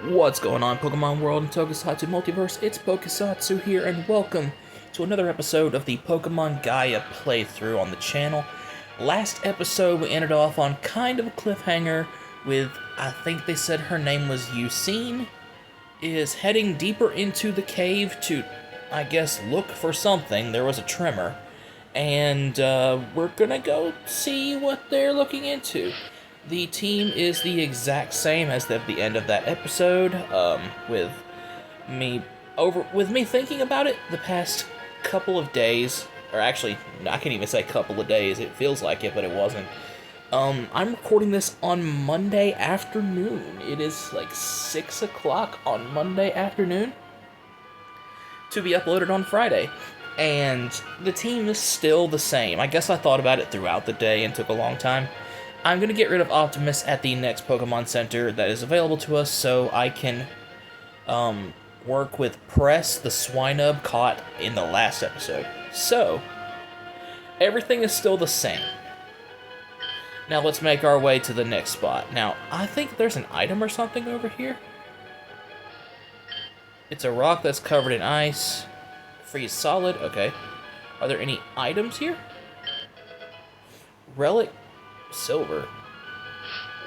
What's going on, Pokemon World and Tokusatsu Multiverse? It's Pokesatsu here, and welcome to another episode of the Pokemon Gaia playthrough on the channel. Last episode, we ended off on kind of a cliffhanger with, I think they said her name was Yucine, is heading deeper into the cave to, I guess, look for something. There was a tremor, and we're gonna go see what they're looking into. The team is the exact same as at the end of that episode, with me thinking about it the past couple of days, or actually, I can't even say couple of days, it feels like it, but it wasn't. I'm recording this on Monday afternoon. It is like 6 o'clock on Monday afternoon, to be uploaded on Friday. And the team is still the same. I guess I thought about it throughout the day and took a long time. I'm going to get rid of Optimus at the next Pokemon Center that is available to us so I can work with Press, the Swinub caught in the last episode. So, everything is still the same. Now let's make our way to the next spot. Now, I think there's an item or something over here. It's a rock that's covered in ice. Freeze solid, okay. Are there any items here? Relic silver.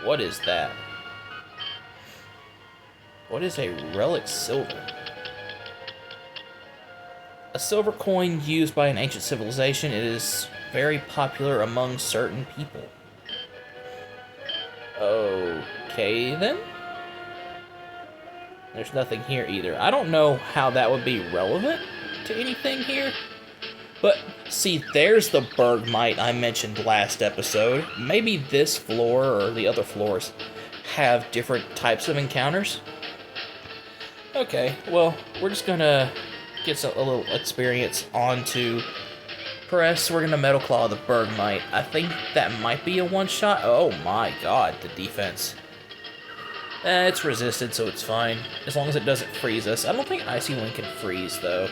What is that? What is a relic silver? A silver coin used by an ancient civilization. It is very popular among certain people. Okay, then. There's nothing here either. I don't know how that would be relevant to anything here. But, see, there's the Bergmite I mentioned last episode. Maybe this floor or the other floors have different types of encounters. Okay, well, we're just gonna get a little experience onto Press. We're gonna Metal Claw the Bergmite. I think that might be a one-shot. Oh my god, the defense. It's resisted, so it's fine. As long as it doesn't freeze us. I don't think Icy Wind can freeze, though.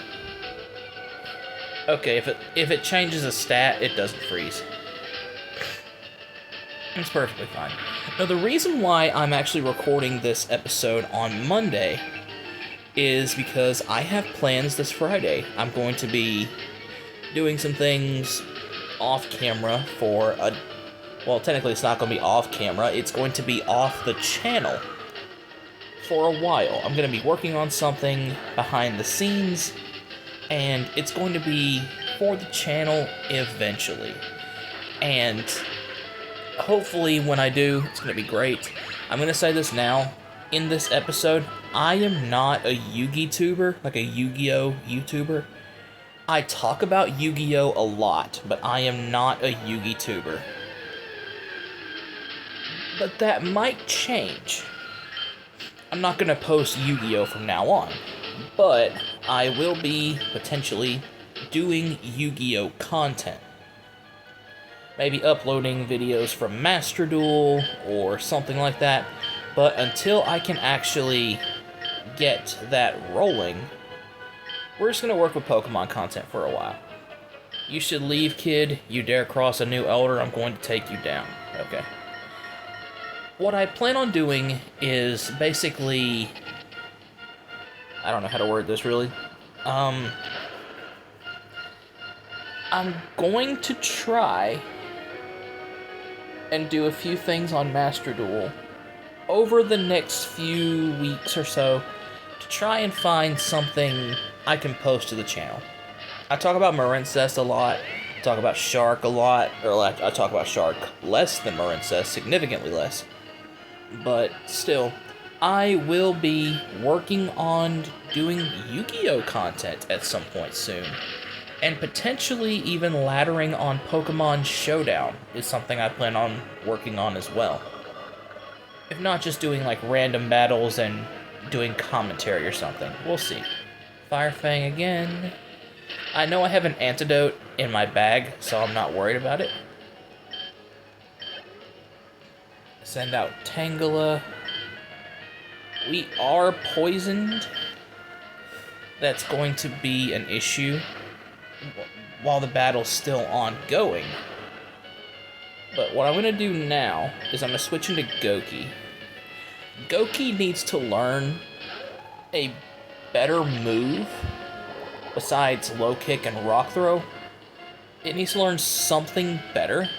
Okay, if it changes a stat, it doesn't freeze. It's perfectly fine. Now, the reason why I'm actually recording this episode on Monday is because I have plans this Friday. I'm going to be doing some things off camera for a... Well, technically it's not going to be off camera. It's going to be off the channel for a while. I'm going to be working on something behind the scenes, and it's going to be for the channel eventually. And hopefully when I do, it's going to be great. I'm going to say this now. In this episode, I am not a Yu-Gi tuber, like a Yu-Gi-Oh YouTuber. I talk about Yu-Gi-Oh a lot, but I am not a Yu-Gi tuber. But that might change. I'm not going to post Yu-Gi-Oh from now on, but I will be potentially doing Yu-Gi-Oh content. Maybe uploading videos from Master Duel or something like that. But until I can actually get that rolling, we're just going to work with Pokemon content for a while. You should leave, kid. You dare cross a new elder, I'm going to take you down. Okay. What I plan on doing is basically... I don't know how to word this, really. I'm going to try and do a few things on Master Duel over the next few weeks or so to try and find something I can post to the channel. I talk about Marincest a lot, I talk about Shark a lot, or like, I talk about Shark less than Marincest, significantly less. But still, I will be working on doing Yu-Gi-Oh content at some point soon. And potentially even laddering on Pokemon Showdown is something I plan on working on as well. If not just doing like random battles and doing commentary or something. We'll see. Firefang again. I know I have an antidote in my bag, so I'm not worried about it. Send out Tangela. We are poisoned. That's going to be an issue while the battle's still ongoing. But what I'm going to do now is I'm going to switch into Goki. Goki needs to learn a better move besides low kick and rock throw. It needs to learn something better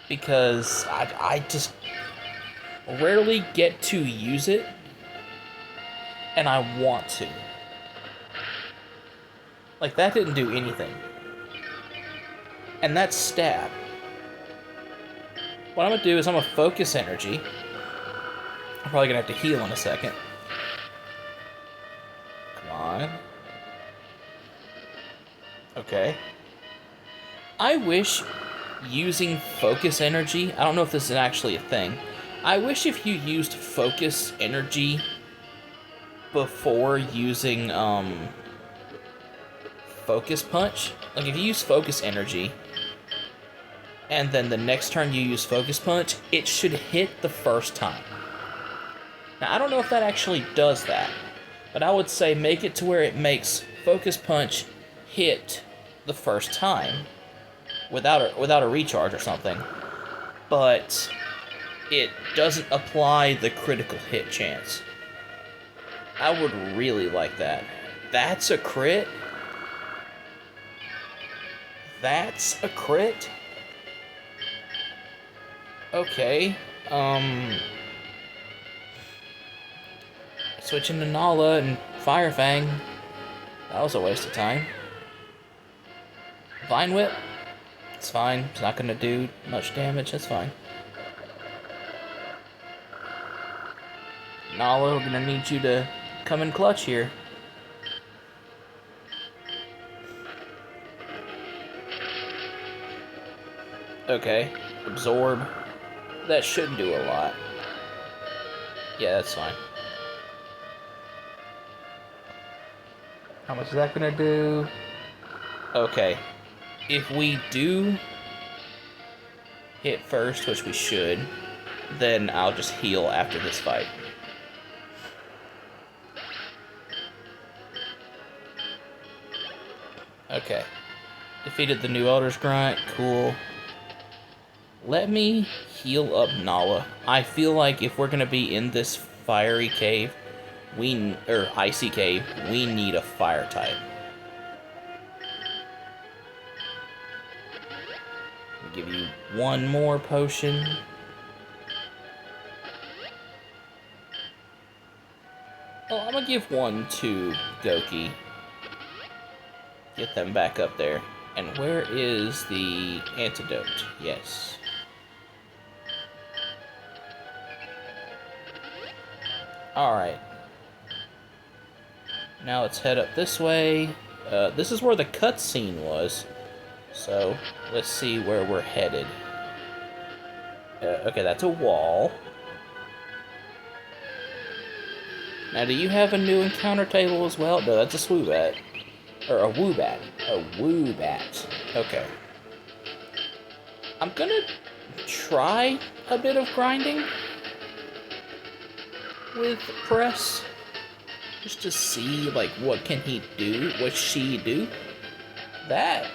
because I just rarely get to use it, and I want to. Like, that didn't do anything. And that's stab. What I'm gonna do is I'm gonna focus energy. I'm probably gonna have to heal in a second. Come on. Okay. I wish using focus energy, I don't know if this is actually a thing, I wish if you used focus energy before using, focus punch, like if you use focus energy, and then the next turn you use focus punch, it should hit the first time. Now, I don't know if that actually does that, but I would say make it to where it makes focus punch hit the first time, without a recharge or something, but it doesn't apply the critical hit chance. I would really like that. That's a crit? That's a crit? Okay, switching to Nala and Fire Fang. That was a waste of time. Vine Whip? It's fine. It's not gonna do much damage. That's fine. Nala, we're gonna need you to come in clutch here. Okay. Absorb. That should do a lot. Yeah, that's fine. How much is that gonna do? Okay. If we do hit first, which we should, then I'll just heal after this fight. Okay. Defeated the new Elder's Grunt. Cool. Let me heal up Nala. I feel like if we're gonna be in this fiery cave, or icy cave, we need a fire type. I'll give you one more potion. Oh, I'm gonna give one to Goki. Get them back up there. And where is the antidote? Yes. Alright. Now let's head up this way. This is where the cutscene was. So, let's see where we're headed. Okay, that's a wall. Now, do you have a new encounter table as well? No, that's a Swoobat. Or a Woobat. A Woobat. Okay. I'm gonna try a bit of grinding with Press. Just to see, like, what can he do? What she do? That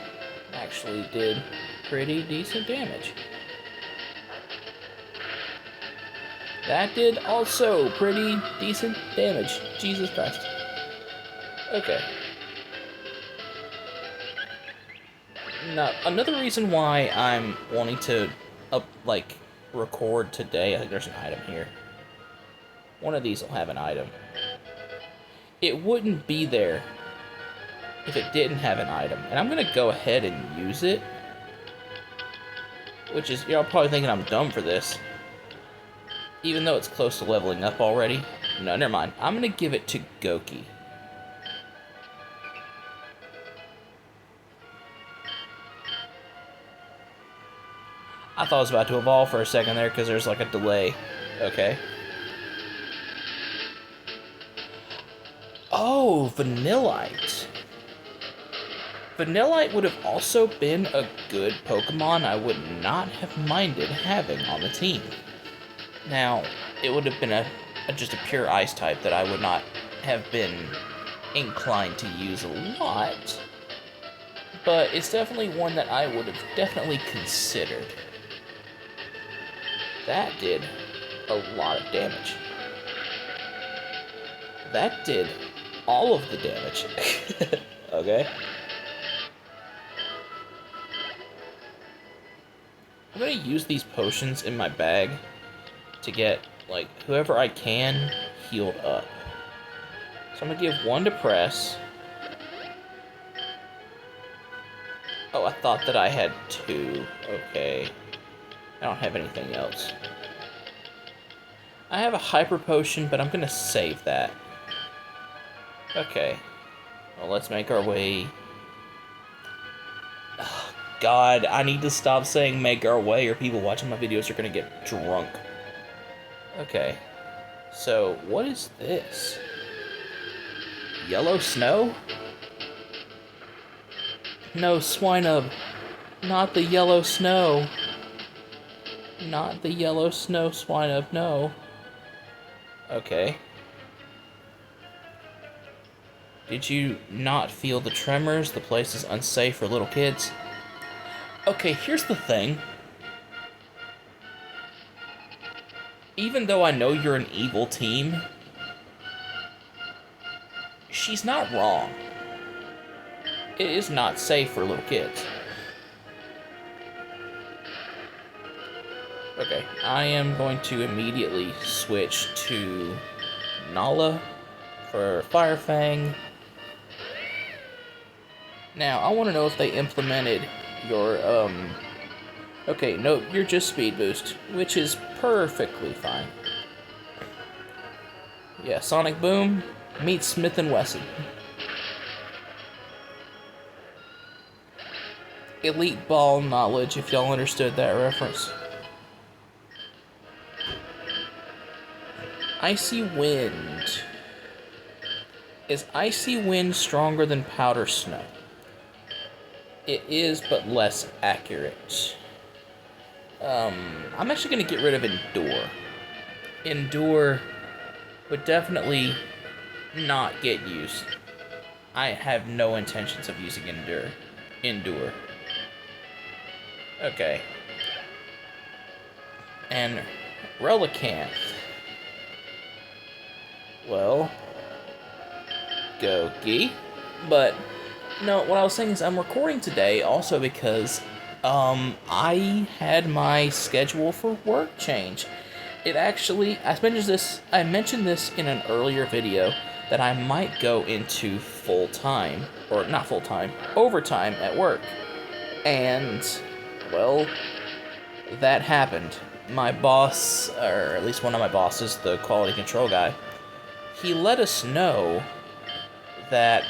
actually did pretty decent damage. That did also pretty decent damage. Jesus Christ. Okay. Now, another reason why I'm wanting to, record today, I think there's an item here. One of these will have an item. It wouldn't be there if it didn't have an item. And I'm gonna go ahead and use it. Which is, you're probably thinking I'm dumb for this. Even though it's close to leveling up already. No, never mind. I'm gonna give it to Goki. I thought I was about to evolve for a second there because there's like a delay. Okay. Oh, Vanillite. Vanillite would have also been a good Pokemon I would not have minded having on the team. Now, it would have been just a pure ice type that I would not have been inclined to use a lot, but it's definitely one that I would have definitely considered. That did a lot of damage. That did all of the damage. Okay. I'm gonna use these potions in my bag to get, like, whoever I can healed up. So I'm gonna give one to Press. Oh, I thought that I had two. Okay. I don't have anything else. I have a Hyper Potion, but I'm gonna save that. Okay. Well, let's make our way... Oh, God, I need to stop saying make our way or people watching my videos are gonna get drunk. Okay. So, what is this? Yellow snow? No, Swinub. Not the yellow snow. Not the yellow snow, Swinub, no. Okay. Did you not feel the tremors? The place is unsafe for little kids. Okay, here's the thing. Even though I know you're an evil team, she's not wrong. It is not safe for little kids. Okay, I am going to immediately switch to Nala for Fire Fang. Now, I want to know if they implemented your, Okay, no, you're just Speed Boost, which is perfectly fine. Yeah, Sonic Boom meets Smith & Wesson. Elite Ball knowledge, if y'all understood that reference. Icy Wind. Is Icy Wind stronger than Powder Snow? It is, but less accurate. I'm actually going to get rid of Endure. Endure would definitely not get used. I have no intentions of using Endure. Okay. And Relicanth. Well, Goki. But, no, what I was saying is I'm recording today also because, I had my schedule for work change. It actually, I mentioned this in an earlier video, that I might go into full-time, or not full-time, overtime at work. And, well, that happened. My boss, or at least one of my bosses, the quality control guy, he let us know that,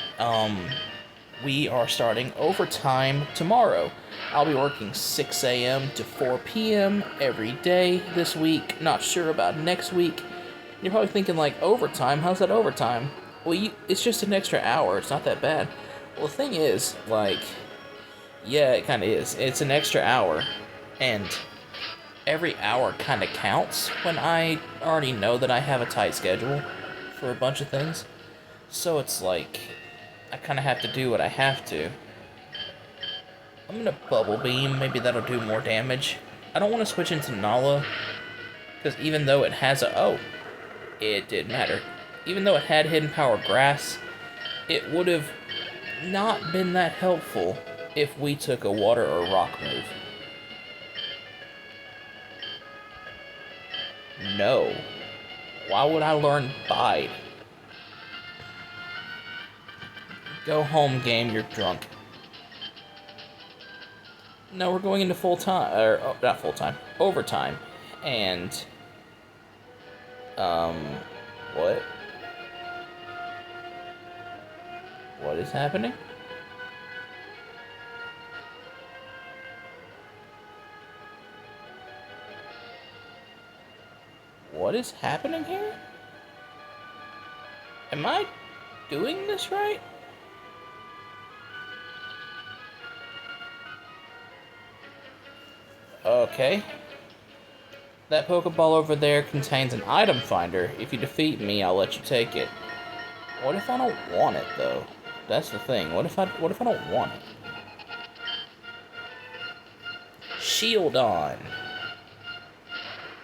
we are starting overtime tomorrow. I'll be working 6 a.m. to 4 p.m. every day this week. Not sure about next week. You're probably thinking, like, overtime? How's that overtime? Well, it's just an extra hour. It's not that bad. Well, the thing is, like, yeah, it kind of is. It's an extra hour. And every hour kind of counts when I already know that I have a tight schedule for a bunch of things. So it's like, I kind of have to do what I have to. I'm gonna Bubble Beam, maybe that'll do more damage. I don't want to switch into Nala, because even though it has it did matter. Even though it had Hidden Power Grass, it would have not been that helpful if we took a Water or Rock move. No. Why would I learn Bide? Go home, game, you're drunk. No, we're going into full-time, or, oh, not full-time, overtime. And, what? What is happening? What is happening here? Am I doing this right? Okay. That Pokeball over there contains an item finder. If you defeat me, I'll let you take it. What if I don't want it, though? That's the thing. What if I don't want it? Shield on.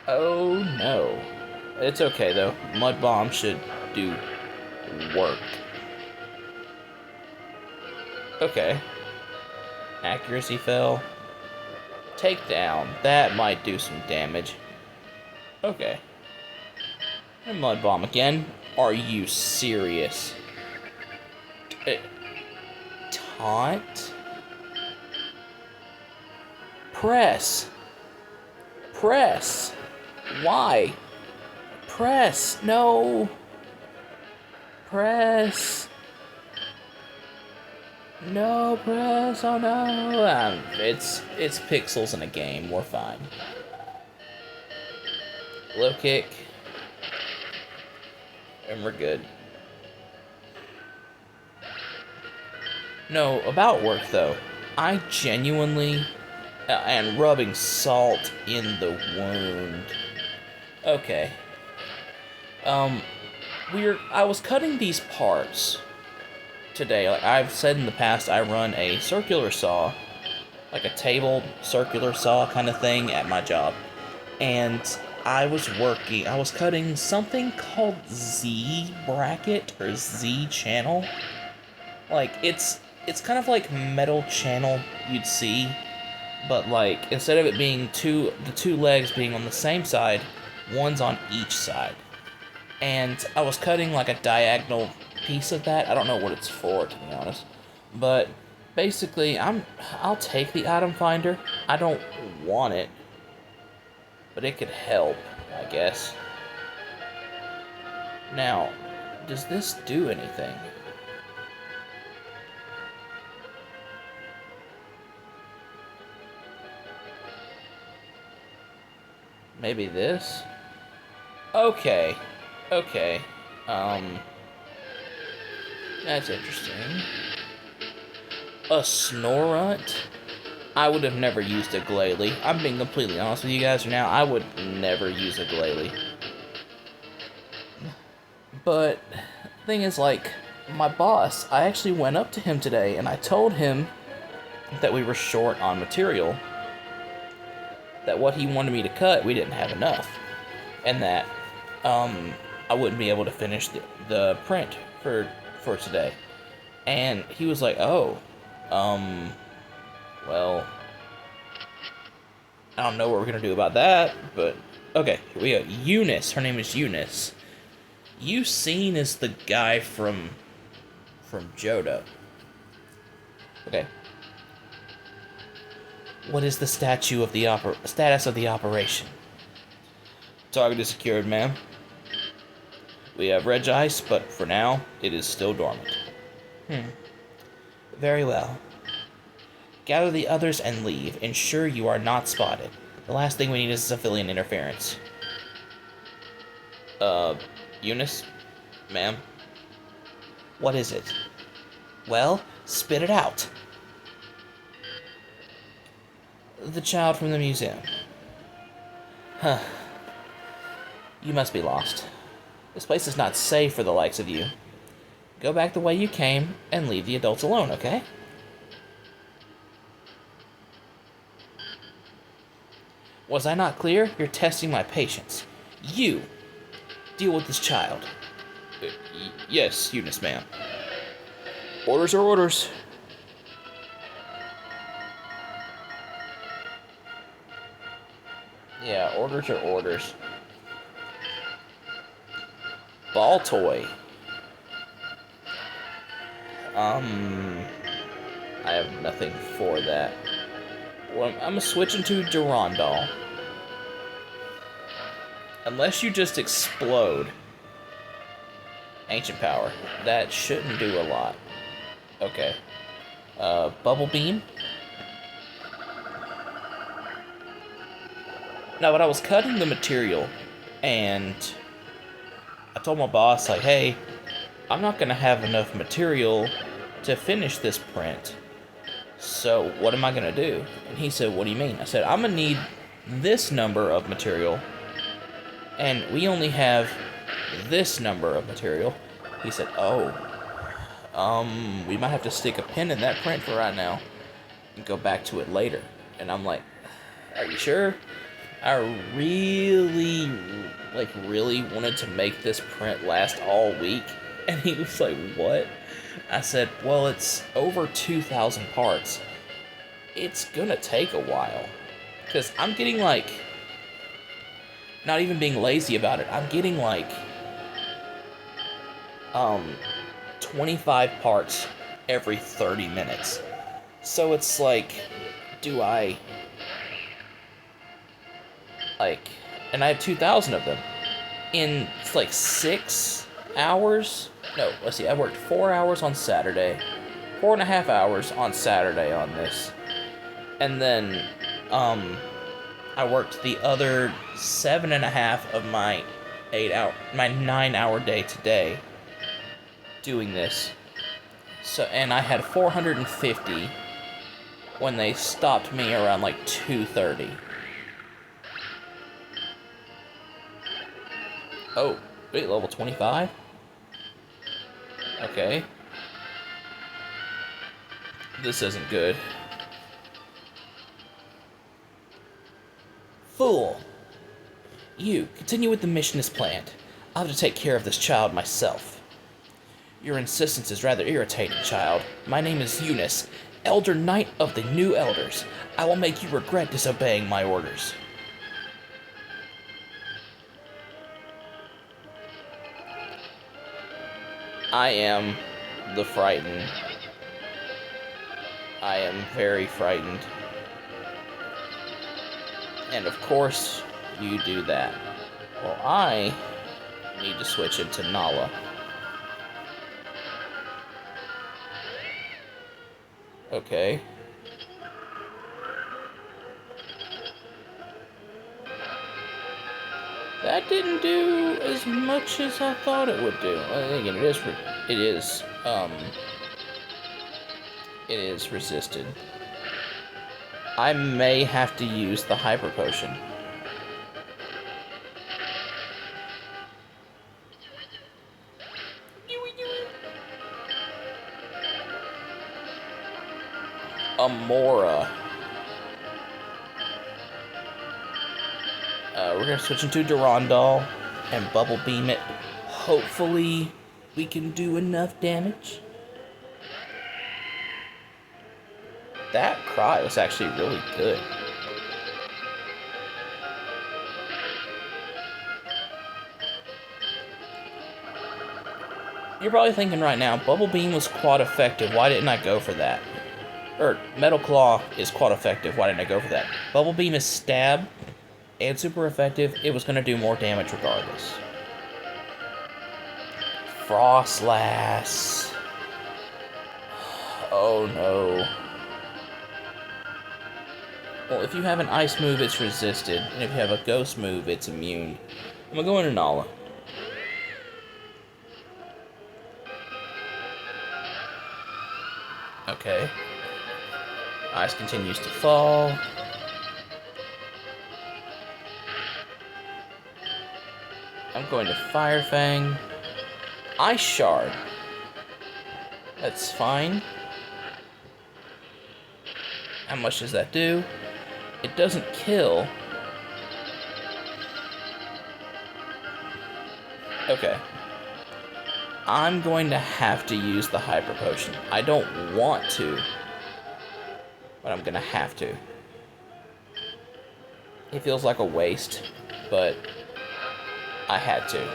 Oh, no. It's okay, though. Mud Bomb should do work. Okay. Accuracy fell. Takedown. That might do some damage. Okay. And Mud Bomb again. Are you serious? Taunt? Press. Press. Why? Press. No. Press. No, press. Oh no. It's pixels in a game. We're fine. Low kick. And we're good. No, about work though. I genuinely and rubbing salt in the wound. Okay. I was cutting these parts today. Like I've said in the past, I run a circular saw, like a table circular saw kind of thing at my job. And I was cutting something called Z bracket or Z channel. Like it's kind of like metal channel you'd see, but like instead of it being the two legs being on the same side, one's on each side. And I was cutting like a diagonal piece of that. I don't know what it's for, to be honest. But basically, I'll take the item finder. I don't want it, but it could help, I guess. Now, does this do anything? Maybe this? Okay. Okay. That's interesting. A Snorunt? I would have never used a Glalie. I'm being completely honest with you guys now. I would never use a Glalie. But, the thing is, like, my boss, I actually went up to him today and I told him that we were short on material. That what he wanted me to cut, we didn't have enough. And that, I wouldn't be able to finish the print for today. And he was like, oh, well, I don't know what we're gonna do about that, but, okay, here we go. Eunice, her name is Eunice. You seen as the guy from Johto. Okay. What is the status of the operation? Target is secured, ma'am. We have Regice, but for now, it is still dormant. Very well. Gather the others and leave. Ensure you are not spotted. The last thing we need is civilian interference. Eunice? Ma'am? What is it? Well, spit it out. The child from the museum. Huh. You must be lost. This place is not safe for the likes of you. Go back the way you came and leave the adults alone, okay? Was I not clear? You're testing my patience. You! Deal with this child. Yes, Eunice, ma'am. Orders are orders. Yeah, orders are orders. Ball toy. I have nothing for that. Well, I'm gonna switch into Durandal. Unless you just explode. Ancient power. That shouldn't do a lot. Okay. Bubble beam. Now, when I was cutting the material, and I told my boss, like, hey, I'm not gonna have enough material to finish this print. So, what am I gonna do? And he said, what do you mean? I said, I'm gonna need this number of material, and we only have this number of material. He said, oh, we might have to stick a pin in that print for right now and go back to it later. And I'm like, are you sure? I really wanted to make this print last all week, And he was like, what? I said, well, it's over 2,000 parts. It's gonna take a while. Because I'm getting like, not even being lazy about it, I'm getting like, 25 parts every 30 minutes. So it's like, do I, like, and I have 2,000 of them. In, it's like 6 hours? No, let's see, I worked 4 hours on Saturday. 4.5 hours on Saturday on this. And then, I worked the other 7.5 of my 9-hour day today doing this. So, and I had 450 when they stopped me around like 2:30. Oh, wait, level 25? Okay. This isn't good. Fool! You, continue with the mission as planned. I'll have to take care of this child myself. Your insistence is rather irritating, child. My name is Eunice, Elder Knight of the New Elders. I will make you regret disobeying my orders. I am the frightened. I am very frightened. And of course, you do that. Well, I need to switch into Nala. Okay. That didn't do as much as I thought it would do. Again, it is resisted. I may have to use the Hyper Potion. Amora. We're gonna switch into Durandal and Bubble Beam it. Hopefully, we can do enough damage. That cry was actually really good. You're probably thinking right now, Bubble Beam was quad effective, why didn't I go for that? Or, Metal Claw is quad effective, why didn't I go for that? Bubble Beam is stab and super effective, it was going to do more damage regardless. Frostlass. Oh no. Well, if you have an ice move, it's resisted, and if you have a ghost move, it's immune. I'm gonna go into Nala. Okay. Ice continues to fall. I'm going to Fire Fang. Ice Shard. That's fine. How much does that do? It doesn't kill. Okay. I'm going to have to use the Hyper Potion. I don't want to, but I'm gonna have to. It feels like a waste, but I had to.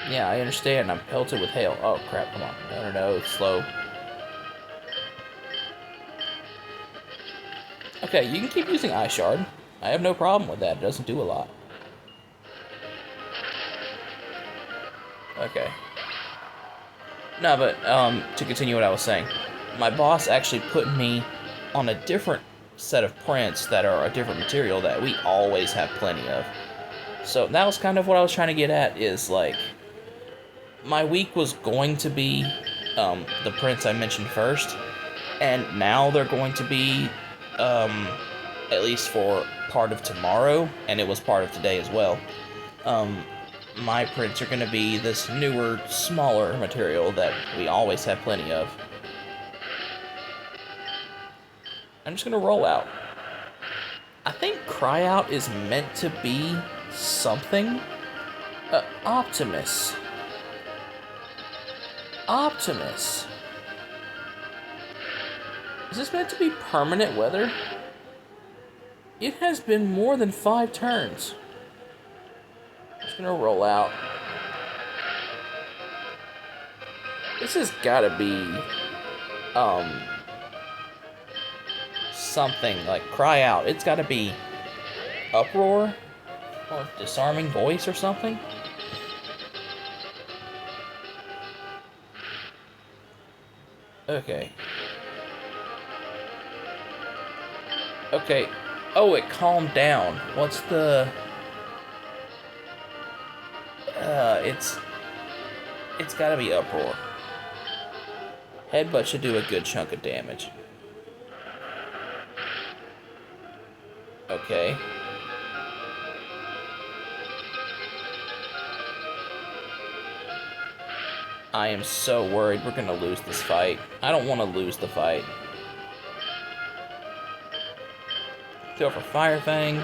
Yeah, I understand. I'm pelted with hail. Oh, crap. Come on. No. Slow. Okay, you can keep using Ice Shard. I have no problem with that. It doesn't do a lot. Okay. No, but, to continue what I was saying. My boss actually put me on a different set of prints that are a different material that we always have plenty of. So that was kind of what I was trying to get at, is, like, my week was going to be the prints I mentioned first, and now they're going to be, at least for part of tomorrow, and it was part of today as well, my prints are going to be this newer, smaller material that we always have plenty of. I'm just going to roll out. I think Cry Out is meant to be something. Optimus. Optimus. Is this meant to be permanent weather? It has been more than 5 turns. Just gonna roll out. This has gotta be, something like Cry Out. It's gotta be Uproar or Disarming Voice or something. Okay. Okay. Oh, it calmed down. What's the... It's gotta be Uproar. Headbutt should do a good chunk of damage. Okay. I am so worried we're gonna lose this fight. I don't want to lose the fight. Go for Fire Fang.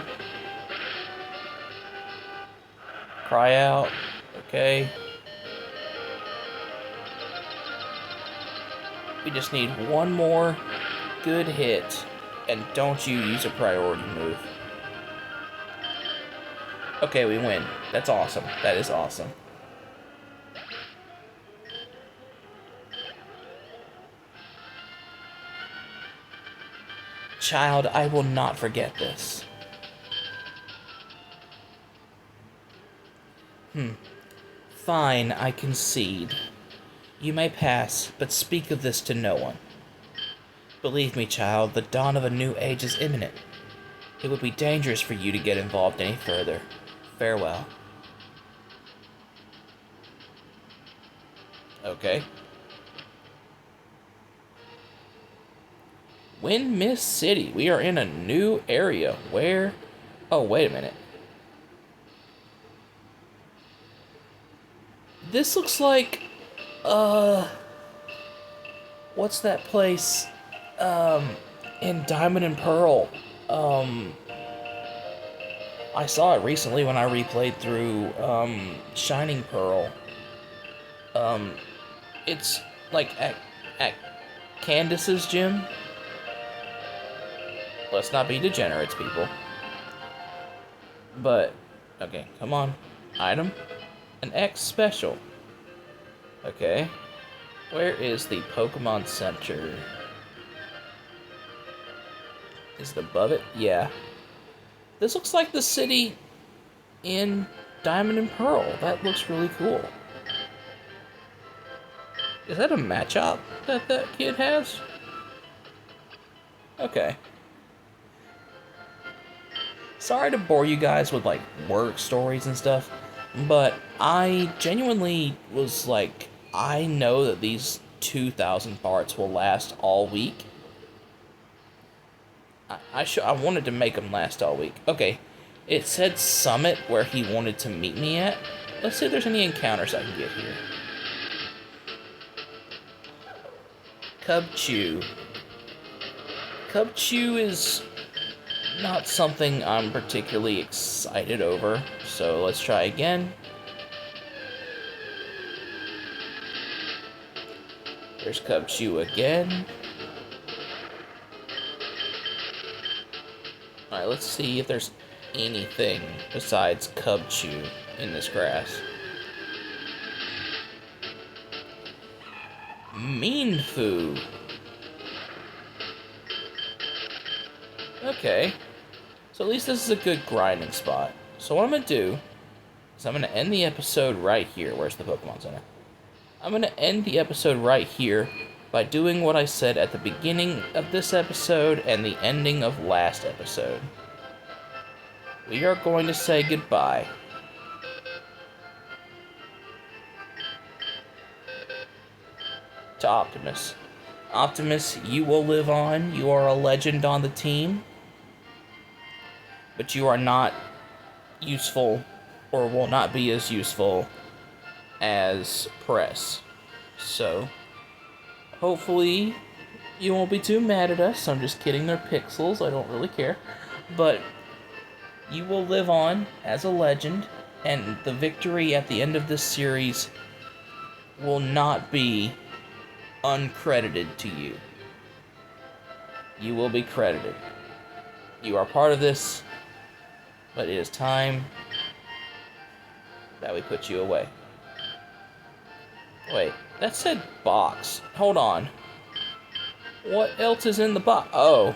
Cry Out. Okay. We just need one more good hit. And don't you use a priority move. Okay, we win. That's awesome. That is awesome. Child, I will not forget this. Fine, I concede. You may pass, but speak of this to no one. Believe me, child, the dawn of a new age is imminent. It would be dangerous for you to get involved any further. Farewell. Okay. Wind Mist City. We are in a new area. Where? Oh, wait a minute. This looks like... What's that place? In Diamond and Pearl. I saw it recently when I replayed through, Shining Pearl. It's like at Candace's gym. Let's not be degenerates, people. But, okay, come on. Item. An X special. Okay. Where is the Pokemon Center? Is it above it? Yeah. This looks like the city in Diamond and Pearl. That looks really cool. Is that a Machop that kid has? Okay. Sorry to bore you guys with, like, work stories and stuff, but I genuinely was like, I know that these 2,000 parts will last all week. I wanted to make them last all week. Okay, it said Summit where he wanted to meet me at. Let's see if there's any encounters I can get here. Cubchoo. Cubchoo is not something I'm particularly excited over, so let's try again. There's Cubchoo again. Alright, let's see if there's anything besides Cubchoo in this grass. Meanfu. Okay. So at least this is a good grinding spot. So what I'm going to do is I'm going to end the episode right here. Where's the Pokemon Center? I'm going to end the episode right here by doing what I said at the beginning of this episode and the ending of last episode. We are going to say goodbye. To Optimus. Optimus, you will live on. You are a legend on the team. But you are not useful, or will not be as useful as Press. So, hopefully, you won't be too mad at us. I'm just kidding, they're pixels. I don't really care. But you will live on as a legend, and the victory at the end of this series will not be uncredited to you. You will be credited. You are part of this, but it is time that we put you away. Wait, that said box. Hold on. What else is in the box? Oh,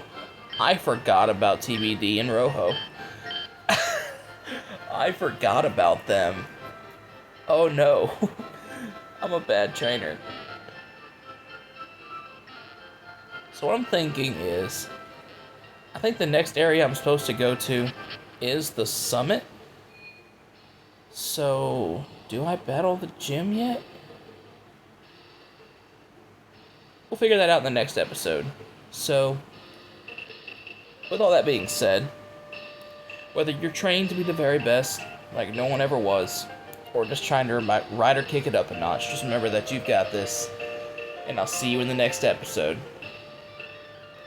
I forgot about TBD and Rojo. I forgot about them. Oh no. I'm a bad trainer. So what I'm thinking is, I think the next area I'm supposed to go to is the summit. So, do I battle the gym yet? We'll figure that out in the next episode. So, with all that being said, whether you're trained to be the very best, like no one ever was, or just trying to ride or kick it up a notch, just remember that you've got this, and I'll see you in the next episode.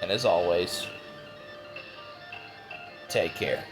And as always, take care.